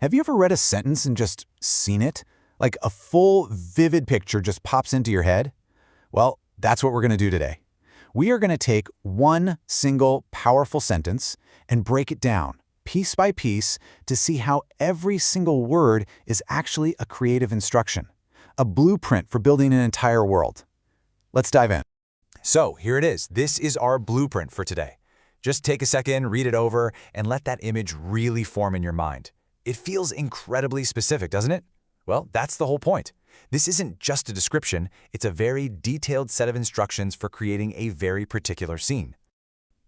Have you ever read a sentence and just seen it? Like a full, vivid picture just pops into your head? Well, that's what we're going to do today. We are going to take one single, powerful sentence and break it down, piece by piece, to see how every single word is actually a creative instruction, a blueprint for building an entire world. Let's dive in. So here it is. This is our blueprint for today. Just take a second, read it over, and let that image really form in your mind. It feels incredibly specific, doesn't it? Well, that's the whole point. This isn't just a description, it's a very detailed set of instructions for creating a very particular scene.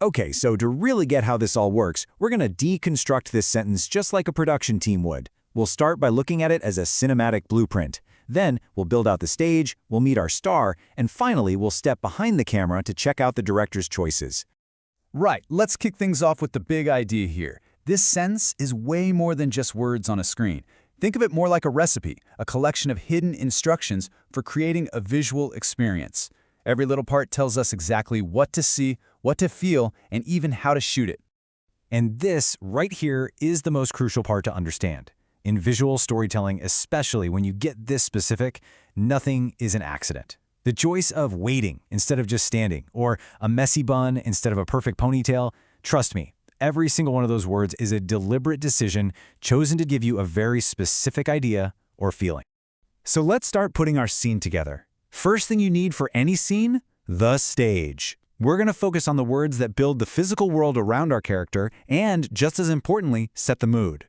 Okay, so to really get how this all works, we're going to deconstruct this sentence just like a production team would. We'll start by looking at it as a cinematic blueprint. Then, we'll build out the stage, we'll meet our star, and finally, we'll step behind the camera to check out the director's choices. Right, let's kick things off with the big idea here. This sentence is way more than just words on a screen. Think of it more like a recipe, a collection of hidden instructions for creating a visual experience. Every little part tells us exactly what to see, what to feel, and even how to shoot it. And this, right here, is the most crucial part to understand. In visual storytelling, especially when you get this specific, nothing is an accident. The choice of waiting instead of just standing, or a messy bun instead of a perfect ponytail, trust me, every single one of those words is a deliberate decision chosen to give you a very specific idea or feeling. So let's start putting our scene together. First thing you need for any scene, the stage. We're going to focus on the words that build the physical world around our character and, just as importantly, set the mood.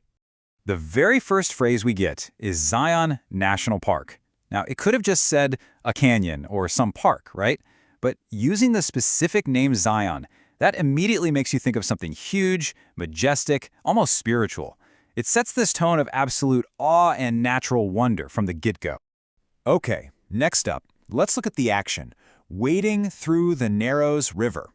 The very first phrase we get is Zion National Park. Now, it could have just said a canyon or some park, right? But using the specific name Zion, that immediately makes you think of something huge, majestic, almost spiritual. It sets this tone of absolute awe and natural wonder from the get-go. Okay, next up, let's look at the action. Wading through the Narrows River.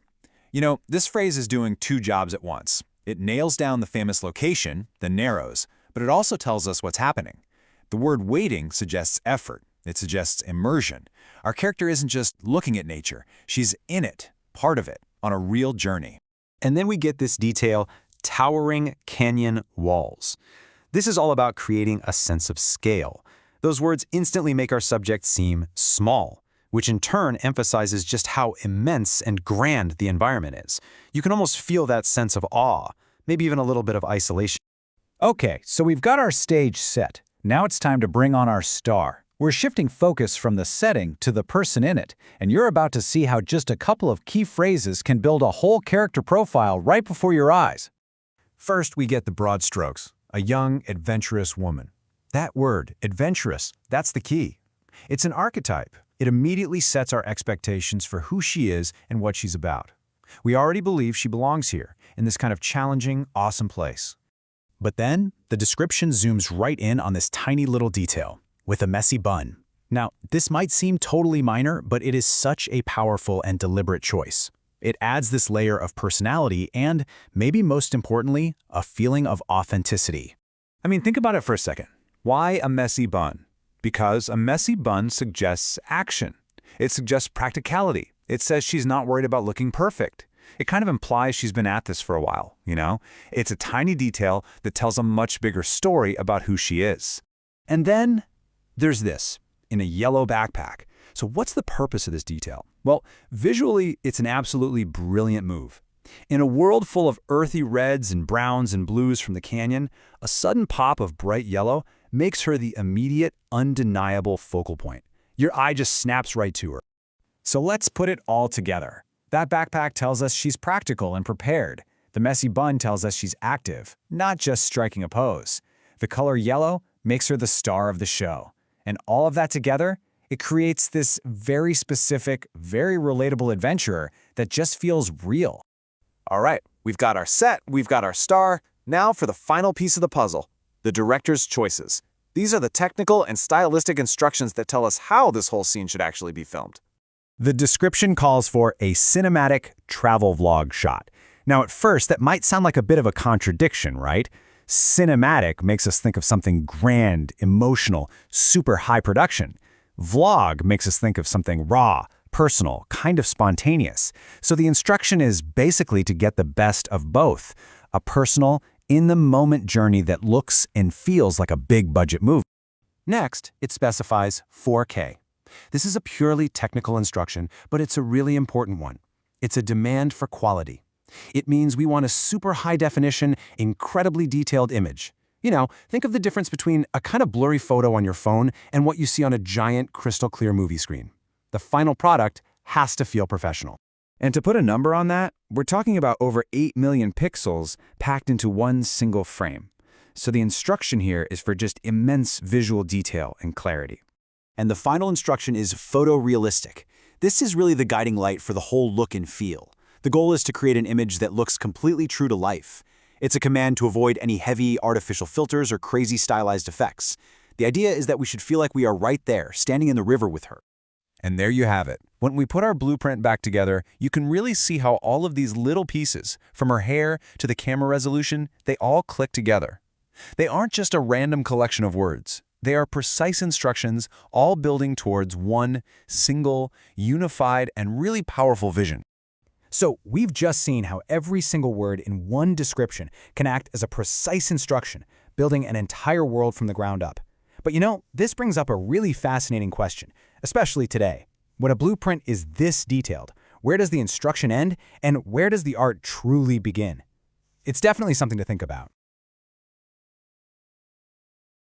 You know, this phrase is doing two jobs at once. It nails down the famous location, the Narrows, but it also tells us what's happening. The word wading suggests effort. It suggests immersion. Our character isn't just looking at nature. She's in it, part of it, on a real journey. And then we get this detail, towering canyon walls. This is all about creating a sense of scale. Those words instantly make our subject seem small, which in turn emphasizes just how immense and grand the environment is. You can almost feel that sense of awe, maybe even a little bit of isolation. Okay, so we've got our stage set. Now it's time to bring on our star. We're shifting focus from the setting to the person in it, and you're about to see how just a couple of key phrases can build a whole character profile right before your eyes. First, we get the broad strokes, a young, adventurous woman. That word, adventurous, that's the key. It's an archetype. It immediately sets our expectations for who she is and what she's about. We already believe she belongs here, in this kind of challenging, awesome place. But then, the description zooms right in on this tiny little detail, with a messy bun. Now, this might seem totally minor, but it is such a powerful and deliberate choice. It adds this layer of personality and, maybe most importantly, a feeling of authenticity. I mean, think about it for a second. Why a messy bun? Because a messy bun suggests action. It suggests practicality. It says she's not worried about looking perfect. It kind of implies she's been at this for a while, you know? It's a tiny detail that tells a much bigger story about who she is. And then there's this, in a yellow backpack. So what's the purpose of this detail? Well, visually, it's an absolutely brilliant move. In a world full of earthy reds and browns and blues from the canyon, a sudden pop of bright yellow makes her the immediate, undeniable focal point. Your eye just snaps right to her. So let's put it all together. That backpack tells us she's practical and prepared. The messy bun tells us she's active, not just striking a pose. The color yellow makes her the star of the show. And all of that together, it creates this very specific, very relatable adventurer that just feels real. All right, we've got our set, we've got our star. Now for the final piece of the puzzle, the director's choices. These are the technical and stylistic instructions that tell us how this whole scene should actually be filmed. The description calls for a cinematic travel vlog shot. Now, at first, that might sound like a bit of a contradiction, right? Cinematic makes us think of something grand, emotional, super high production. Vlog makes us think of something raw, personal, kind of spontaneous. So the instruction is basically to get the best of both, a personal, in-the-moment journey that looks and feels like a big-budget movie. Next, it specifies 4K. This is a purely technical instruction, but it's a really important one. It's a demand for quality. It means we want a super high-definition, incredibly detailed image. You know, think of the difference between a kind of blurry photo on your phone and what you see on a giant, crystal-clear movie screen. The final product has to feel professional. And to put a number on that, we're talking about over 8 million pixels packed into one single frame. So the instruction here is for just immense visual detail and clarity. And the final instruction is photorealistic. This is really the guiding light for the whole look and feel. The goal is to create an image that looks completely true to life. It's a command to avoid any heavy artificial filters or crazy stylized effects. The idea is that we should feel like we are right there, standing in the river with her. And there you have it. When we put our blueprint back together, you can really see how all of these little pieces, from her hair to the camera resolution, they all click together. They aren't just a random collection of words. They are precise instructions, all building towards one single, unified, and really powerful vision. So we've just seen how every single word in one description can act as a precise instruction, building an entire world from the ground up. But you know, this brings up a really fascinating question, especially today. When a blueprint is this detailed, where does the instruction end and where does the art truly begin? It's definitely something to think about.